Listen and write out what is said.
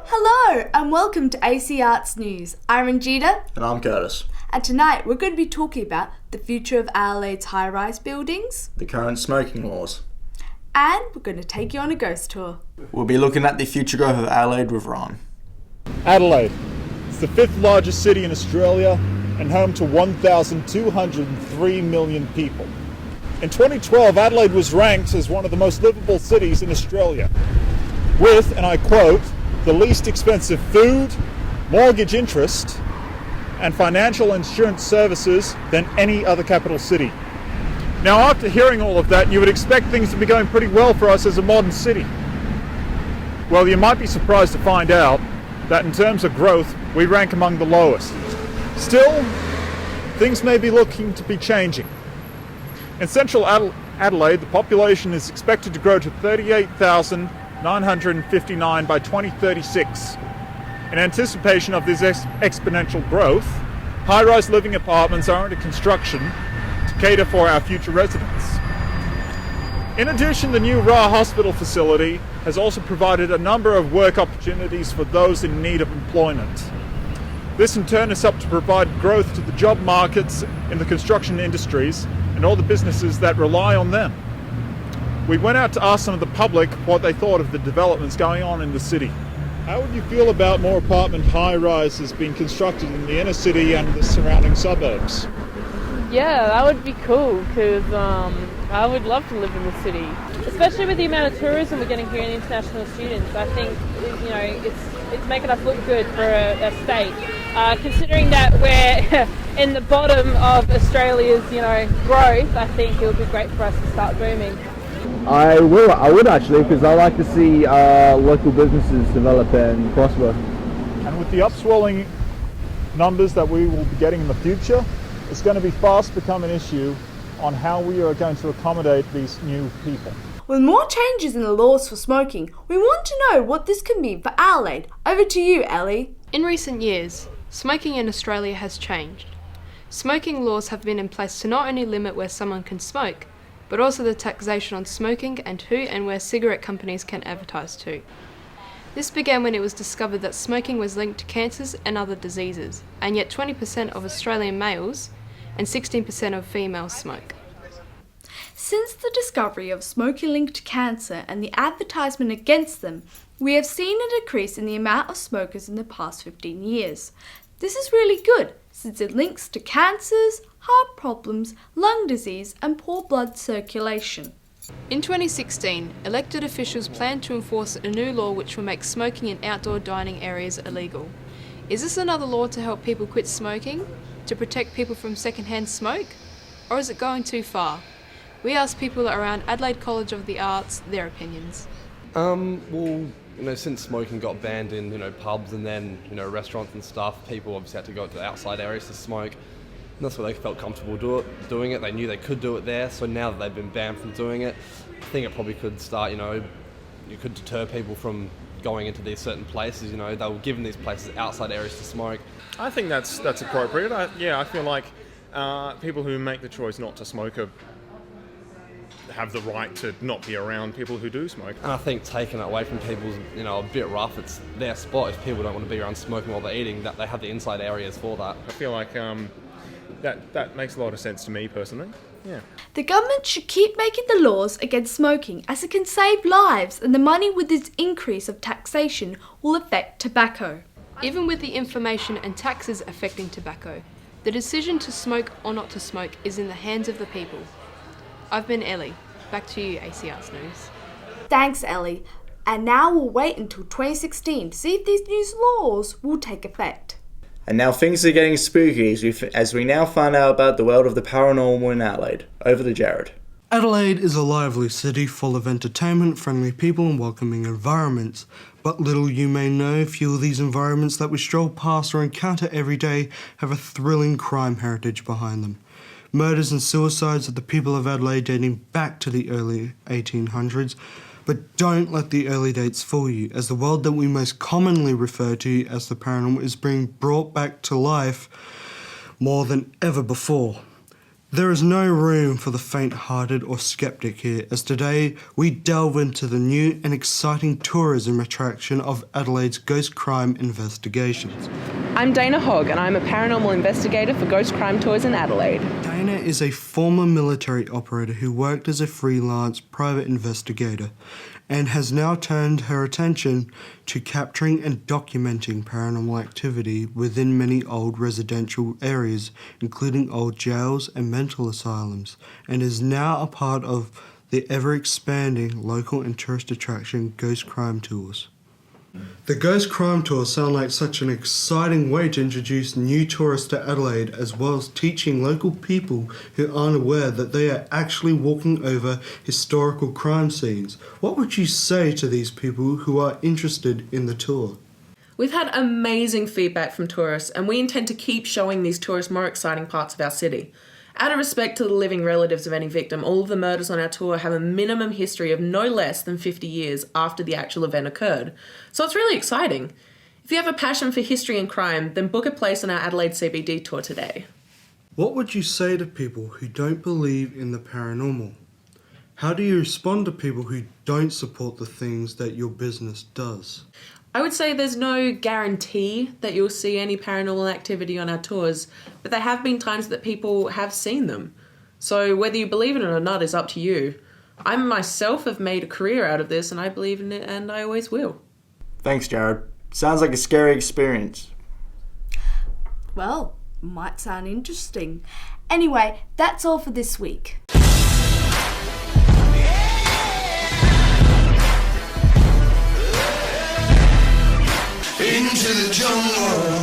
Hello and welcome to AC Arts News. I'm Ranjita. And I'm Curtis. And tonight we're going to be talking about the future of Adelaide's high-rise buildings. The current smoking laws. And we're going to take you on a ghost tour. We'll be looking at the future growth of Adelaide with Ron. Adelaide. It's the 5th largest city in Australia and home to 1,203 million people. In 2012, Adelaide was ranked as one of the most livable cities in Australia, with, and I quote, the least expensive food, mortgage interest, and financial insurance services than any other capital city. Now, after hearing all of that, you would expect things to be going pretty well for us as a modern city. Well, you might be surprised to find out that in terms of growth, we rank among the lowest. Still, things may be looking to be changing. In central Adelaide, the population is expected to grow to 38,959 by 2036. In anticipation of this exponential growth, high-rise living apartments are under construction to cater for our future residents. In addition, the new Ra Hospital facility has also provided a number of work opportunities for those in need of employment. This in turn is helped to provide growth to the job markets in the construction industries and all the businesses that rely on them. We went out to ask some of the public what they thought of the developments going on in the city. How would you feel about more apartment high-rises being constructed in the inner city and the surrounding suburbs? Yeah, that would be cool because I would love to live in the city, especially with the amount of tourism we're getting here and international students. I think it's making us look good for a state. Considering that we're in the bottom of Australia's growth, I think it would be great for us to start booming. I would actually, because I like to see local businesses develop and prosper. And with the upswelling numbers that we will be getting in the future, it's going to be fast become an issue on how we are going to accommodate these new people. With more changes in the laws for smoking, we want to know what this can mean for Adelaide. Over to you, Ellie. In recent years, smoking in Australia has changed. Smoking laws have been in place to not only limit where someone can smoke, but also the taxation on smoking and who and where cigarette companies can advertise to. This began when it was discovered that smoking was linked to cancers and other diseases, and yet 20% of Australian males and 16% of females smoke. Since the discovery of smoking linked to cancer and the advertisement against them, we have seen a decrease in the amount of smokers in the past 15 years. This is really good, since it links to cancers, heart problems, lung disease, and poor blood circulation. In 2016, elected officials planned to enforce a new law which will make smoking in outdoor dining areas illegal. Is this another law to help people quit smoking? To protect people from secondhand smoke? Or is it going too far? We asked people around Adelaide College of the Arts their opinions. Since smoking got banned in, pubs and then, restaurants and stuff, people obviously had to go to outside areas to smoke. And that's where they felt comfortable doing it. They knew they could do it there. So now that they've been banned from doing it, I think it probably could start, you could deter people from going into these certain places. They were given these places outside areas to smoke. I think that's appropriate. I feel like people who make the choice not to smoke have the right to not be around people who do smoke. And I think taking it away from people's, a bit rough. It's their spot. If people don't want to be around smoking while they're eating, that they have the inside areas for that. I feel like that makes a lot of sense to me personally. Yeah. The government should keep making the laws against smoking as it can save lives, and the money with its increase of taxation will affect tobacco. Even with the information and taxes affecting tobacco, the decision to smoke or not to smoke is in the hands of the people. I've been Ellie. Back to you, AC Arts News. Thanks, Ellie. And now we'll wait until 2016 to see if these new laws will take effect. And now things are getting spooky as we now find out about the world of the paranormal in Adelaide. Over to Jared. Adelaide is a lively city full of entertainment, friendly people and welcoming environments. But little you may know, few of these environments that we stroll past or encounter every day have a thrilling crime heritage behind them. Murders and suicides of the people of Adelaide dating back to the early 1800s. But don't let the early dates fool you, as the world that we most commonly refer to as the paranormal is being brought back to life more than ever before. There is no room for the faint-hearted or skeptic here, as today we delve into the new and exciting tourism attraction of Adelaide's ghost crime investigations. I'm Dana Hogg and I'm a paranormal investigator for Ghost Crime Tours in Adelaide. Dana is a former military operator who worked as a freelance private investigator and has now turned her attention to capturing and documenting paranormal activity within many old residential areas, including old jails and mental asylums, and is now a part of the ever-expanding local and tourist attraction Ghost Crime Tours. The Ghost Crime Tours sound like such an exciting way to introduce new tourists to Adelaide, as well as teaching local people who aren't aware that they are actually walking over historical crime scenes. What would you say to these people who are interested in the tour? We've had amazing feedback from tourists and we intend to keep showing these tourists more exciting parts of our city. Out of respect to the living relatives of any victim, all of the murders on our tour have a minimum history of no less than 50 years after the actual event occurred. So it's really exciting. If you have a passion for history and crime, then book a place on our Adelaide CBD tour today. What would you say to people who don't believe in the paranormal? How do you respond to people who don't support the things that your business does? I would say there's no guarantee that you'll see any paranormal activity on our tours, but there have been times that people have seen them. So whether you believe in it or not is up to you. I myself have made a career out of this and I believe in it and I always will. Thanks, Jared. Sounds like a scary experience. Well, might sound interesting. Anyway, that's all for this week. Into the jungle.